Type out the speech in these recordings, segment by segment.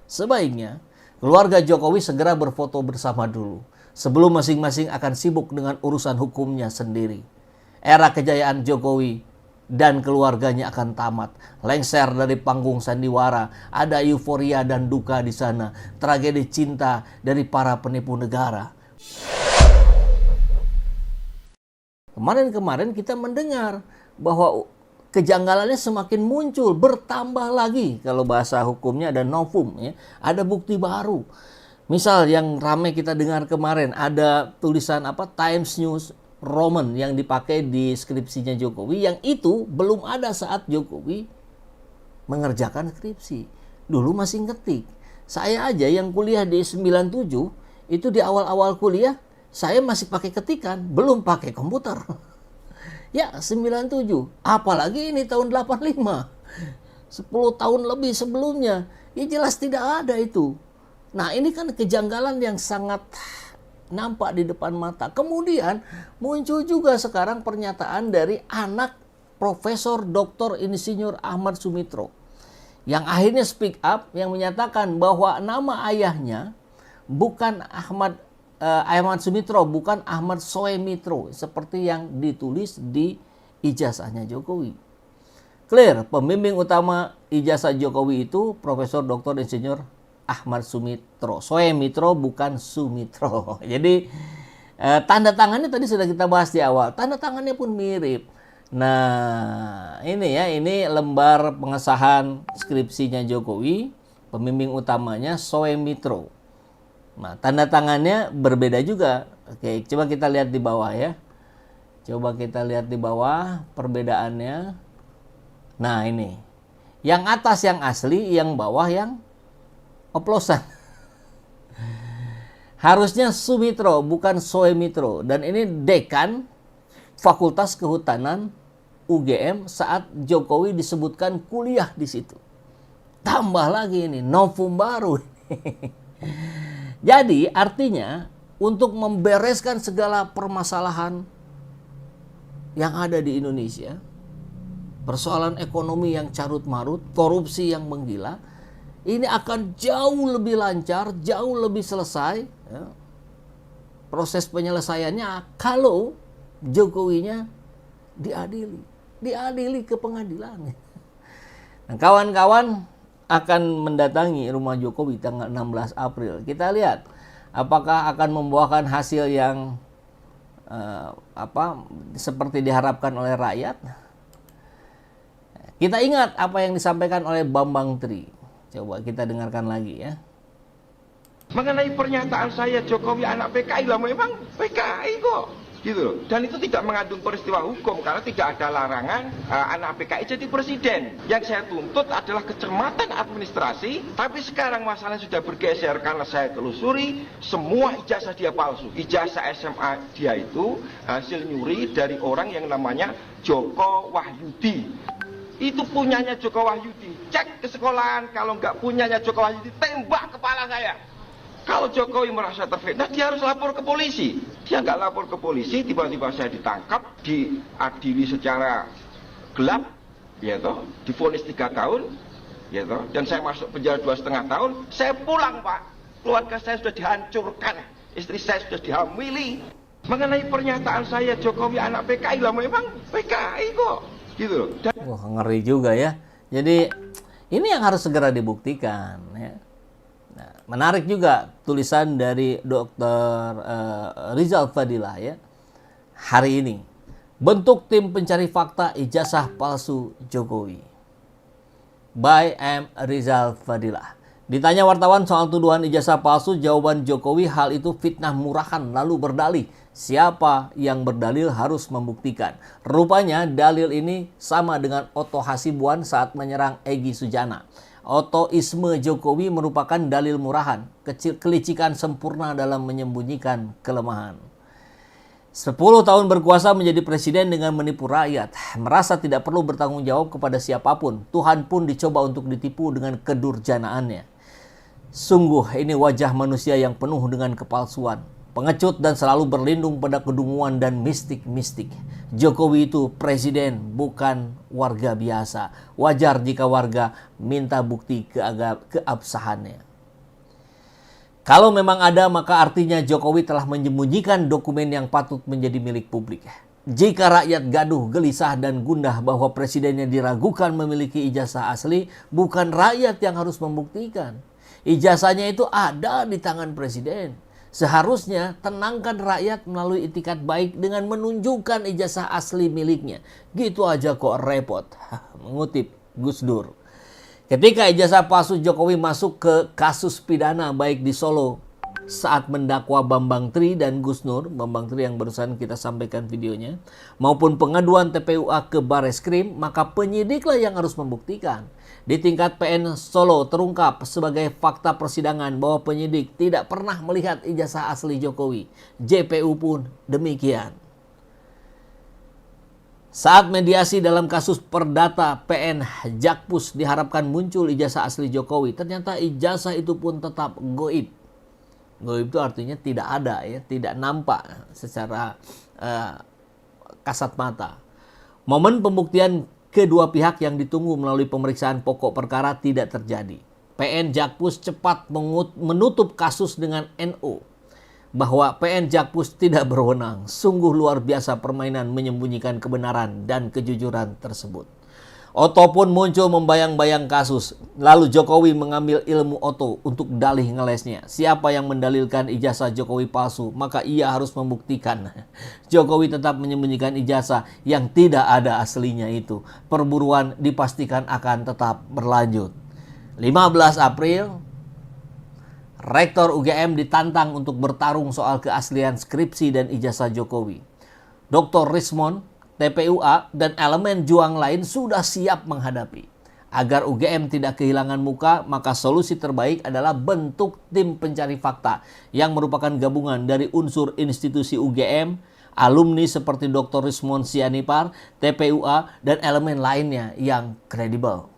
Sebaiknya keluarga Jokowi segera berfoto bersama dulu, sebelum masing-masing akan sibuk dengan urusan hukumnya sendiri. Era kejayaan Jokowi dan keluarganya akan tamat. Lengser dari panggung sandiwara, ada euforia dan duka di sana, tragedi cinta dari para penipu negara. Kemarin-kemarin kita mendengar bahwa kejanggalannya semakin muncul, bertambah lagi. Kalau bahasa hukumnya ada novum, ya, ada bukti baru. Misal yang ramai kita dengar kemarin, ada tulisan Times News Roman yang dipakai di skripsinya Jokowi, yang itu belum ada saat Jokowi mengerjakan skripsi. Dulu masih ngetik. Saya aja yang kuliah di 97, itu di awal-awal kuliah, saya masih pakai ketikan, belum pakai komputer. Ya, 97. Apalagi ini tahun 85. 10 tahun lebih sebelumnya. Ya jelas tidak ada itu. Nah, ini kan kejanggalan yang sangat nampak di depan mata. Kemudian muncul juga sekarang pernyataan dari anak Profesor Dr. Insinyur Ahmad Sumitro, yang akhirnya speak up, yang menyatakan bahwa nama ayahnya bukan Ahmad Sumitro, bukan Ahmad Soemitro seperti yang ditulis di ijazahnya Jokowi. Clear, pembimbing utama ijazah Jokowi itu Profesor Dr. Insinyur Ahmad Sumitro. Soemitro bukan Sumitro. Jadi tanda tangannya tadi sudah kita bahas di awal. Tanda tangannya pun mirip. Nah, ini lembar pengesahan skripsinya Jokowi, pembimbing utamanya Soemitro. Nah, tanda tangannya berbeda juga. Oke, coba kita lihat di bawah ya. Coba kita lihat di bawah perbedaannya. Nah, ini. Yang atas yang asli, yang bawah yang oplosan. Harusnya Sumitro, bukan Soemitro. Dan ini dekan Fakultas Kehutanan UGM saat Jokowi disebutkan kuliah di situ. Tambah lagi ini, novum baru. Jadi artinya untuk membereskan segala permasalahan yang ada di Indonesia, persoalan ekonomi yang carut marut, korupsi yang menggila, ini akan jauh lebih lancar, jauh lebih selesai, ya, proses penyelesaiannya kalau Jokowinya diadili ke pengadilan. Nah, kawan-kawan akan mendatangi rumah Jokowi tanggal 16 April. Kita lihat apakah akan membuahkan hasil yang seperti diharapkan oleh rakyat. Kita ingat apa yang disampaikan oleh Bambang Tri. Coba kita dengarkan lagi ya. Mengenai pernyataan saya Jokowi anak PKI, lah memang PKI kok. Gitu loh. Dan itu tidak mengandung peristiwa hukum karena tidak ada larangan anak PKI jadi presiden. Yang saya tuntut adalah kecermatan administrasi, tapi sekarang masalahnya sudah bergeser karena saya telusuri semua ijazah dia palsu. Ijazah SMA dia itu hasil nyuri dari orang yang namanya Joko Wahyudi. Itu punyanya Joko Wahyudi. Cek ke sekolahan, kalau nggak punyanya Joko Wahyudi, tembak kepala saya. Kalau Jokowi merasa terfitnah, dia harus lapor ke polisi. Dia nggak lapor ke polisi, tiba-tiba saya ditangkap, diadili secara gelap, ya toh, divonis 3 tahun, ya toh, dan saya masuk penjara 2,5 tahun. Saya pulang, Pak. Keluarga saya sudah dihancurkan, istri saya sudah dihamili. Mengenai pernyataan saya Jokowi anak PKI, lah memang PKI kok, gitu loh. Wah, ngeri juga ya. Jadi ini yang harus segera dibuktikan, ya. Nah, menarik juga tulisan dari Dr. Rizal Fadilah ya. Hari ini, bentuk tim pencari fakta ijazah palsu Jokowi. By M. Rizal Fadilah. Ditanya wartawan soal tuduhan ijazah palsu, jawaban Jokowi hal itu fitnah murahan, lalu berdalih siapa yang berdalil harus membuktikan. Rupanya dalil ini sama dengan Otto Hasibuan saat menyerang Egy Sujana. Otoisme Jokowi merupakan dalil murahan, kelicikan sempurna dalam menyembunyikan kelemahan. 10 tahun berkuasa menjadi presiden dengan menipu rakyat, merasa tidak perlu bertanggung jawab kepada siapapun. Tuhan pun dicoba untuk ditipu dengan kedurjanaannya. Sungguh ini wajah manusia yang penuh dengan kepalsuan, pengecut dan selalu berlindung pada kedunguan dan mistik-mistik. Jokowi itu presiden, bukan warga biasa. Wajar jika warga minta bukti keabsahannya. Kalau memang ada, maka artinya Jokowi telah menyembunyikan dokumen yang patut menjadi milik publik. Jika rakyat gaduh, gelisah, dan gundah bahwa presidennya diragukan memiliki ijazah asli, bukan rakyat yang harus membuktikan. Ijazahnya itu ada di tangan presiden. Seharusnya tenangkan rakyat melalui itikat baik dengan menunjukkan ijazah asli miliknya. Gitu aja kok repot. Mengutip Gus Dur. Ketika ijazah palsu Jokowi masuk ke kasus pidana baik di Solo saat mendakwa Bambang Tri dan Gus Nur, Bambang Tri yang barusan kita sampaikan videonya, maupun pengaduan TPUA ke Bareskrim, maka penyidiklah yang harus membuktikan. Di tingkat PN Solo terungkap sebagai fakta persidangan bahwa penyidik tidak pernah melihat ijazah asli Jokowi. JPU pun demikian. Saat mediasi dalam kasus perdata PN Jakpus diharapkan muncul ijazah asli Jokowi, ternyata ijazah itu pun tetap goib. Goib itu artinya tidak ada, ya, tidak nampak secara kasat mata. Momen pembuktian kedua pihak yang ditunggu melalui pemeriksaan pokok perkara tidak terjadi. PN Jakpus cepat menutup kasus dengan NO. Bahwa PN Jakpus tidak berwenang. Sungguh luar biasa permainan menyembunyikan kebenaran dan kejujuran tersebut. Otto pun muncul membayang-bayang kasus. Lalu Jokowi mengambil ilmu Otto untuk dalih ngelesnya. Siapa yang mendalilkan ijazah Jokowi palsu, maka ia harus membuktikan. Jokowi tetap menyembunyikan ijazah yang tidak ada aslinya itu. Perburuan dipastikan akan tetap berlanjut. 15 April, Rektor UGM ditantang untuk bertarung soal keaslian skripsi dan ijazah Jokowi. Dr. Rismond, TPUA, dan elemen juang lain sudah siap menghadapi. Agar UGM tidak kehilangan muka, maka solusi terbaik adalah bentuk tim pencari fakta yang merupakan gabungan dari unsur institusi UGM, alumni seperti Dr. Rismond Sianipar, TPUA, dan elemen lainnya yang kredibel.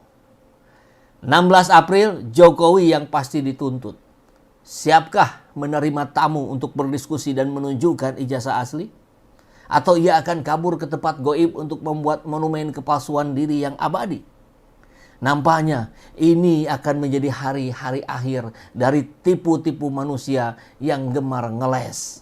16 April, Jokowi yang pasti dituntut. Siapkah menerima tamu untuk berdiskusi dan menunjukkan ijazah asli? Atau ia akan kabur ke tempat goib untuk membuat monumen kepalsuan diri yang abadi? Nampaknya ini akan menjadi hari-hari akhir dari tipu-tipu manusia yang gemar ngeles.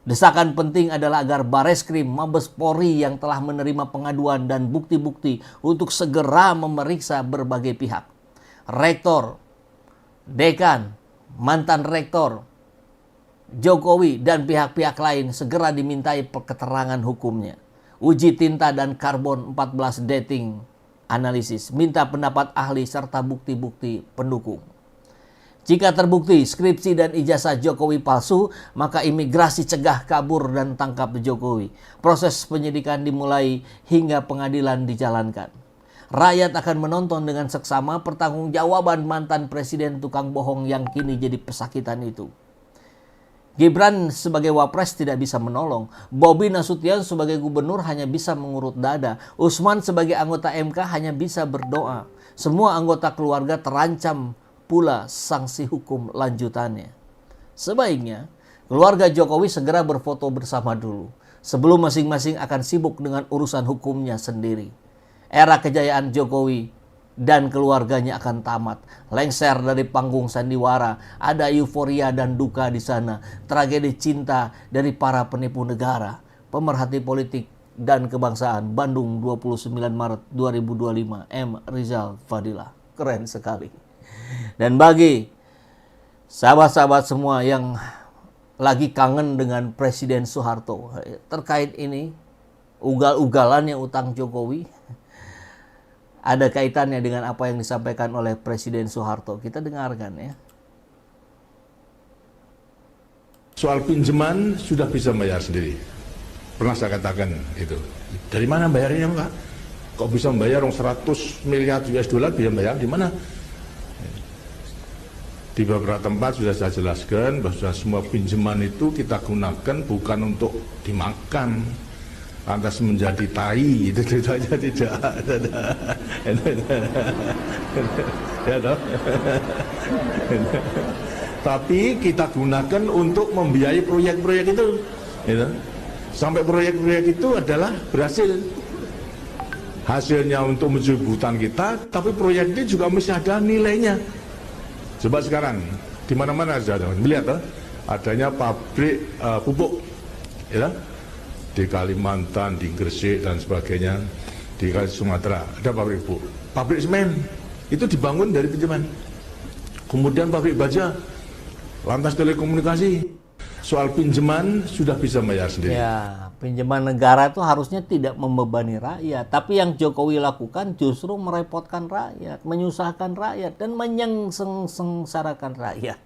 Desakan penting adalah agar Bareskrim, Mabes Polri yang telah menerima pengaduan dan bukti-bukti untuk segera memeriksa berbagai pihak. Rektor, dekan, mantan rektor, Jokowi, dan pihak-pihak lain segera dimintai keterangan hukumnya. Uji tinta dan karbon 14 dating analisis, minta pendapat ahli serta bukti-bukti pendukung. Jika terbukti skripsi dan ijazah Jokowi palsu, maka imigrasi cegah kabur dan tangkap Jokowi. Proses penyidikan dimulai hingga pengadilan dijalankan. Rakyat akan menonton dengan seksama pertanggungjawaban mantan presiden tukang bohong yang kini jadi pesakitan itu. Gibran sebagai wapres tidak bisa menolong. Bobi Nasution sebagai gubernur hanya bisa mengurut dada. Usman sebagai anggota MK hanya bisa berdoa. Semua anggota keluarga terancam pula sanksi hukum lanjutannya. Sebaiknya keluarga Jokowi segera berfoto bersama dulu, sebelum masing-masing akan sibuk dengan urusan hukumnya sendiri. Era kejayaan Jokowi dan keluarganya akan tamat. Lengser dari panggung sandiwara, ada euforia dan duka di sana. Tragedi cinta dari para penipu negara. Pemerhati politik dan kebangsaan, Bandung 29 Maret 2025, M. Rizal Fadila. Keren sekali. Dan bagi sahabat-sahabat semua yang lagi kangen dengan Presiden Soeharto, terkait ini, ugal-ugalannya utang Jokowi, ada kaitannya dengan apa yang disampaikan oleh Presiden Soeharto. Kita dengarkan ya. Soal pinjaman sudah bisa bayar sendiri. Pernah saya katakan itu. Dari mana bayarnya, Pak? Kok bisa membayar 100 miliar US dollar bisa bayar di mana? Di beberapa tempat sudah saya jelaskan bahwa semua pinjaman itu kita gunakan bukan untuk dimakan, lantas menjadi tai, itu saja tidak. Ya toh? Tapi kita gunakan untuk membiayai proyek-proyek itu. Gitu. Sampai proyek-proyek itu adalah berhasil. Hasilnya untuk mencubutan kita, tapi proyek itu juga mesti ada nilainya. Coba sekarang, Di mana-mana saja melihat adanya pabrik pupuk, ya, di Kalimantan, di Gresik dan sebagainya, di Sumatera ada pabrik pupuk, pabrik semen itu dibangun dari pinjaman. Kemudian pabrik baja, lantas telekomunikasi, soal pinjaman sudah bisa bayar sendiri. Ya, pinjaman negara itu harusnya tidak membebani rakyat, tapi yang Jokowi lakukan justru merepotkan rakyat, menyusahkan rakyat dan menyengsarakan rakyat.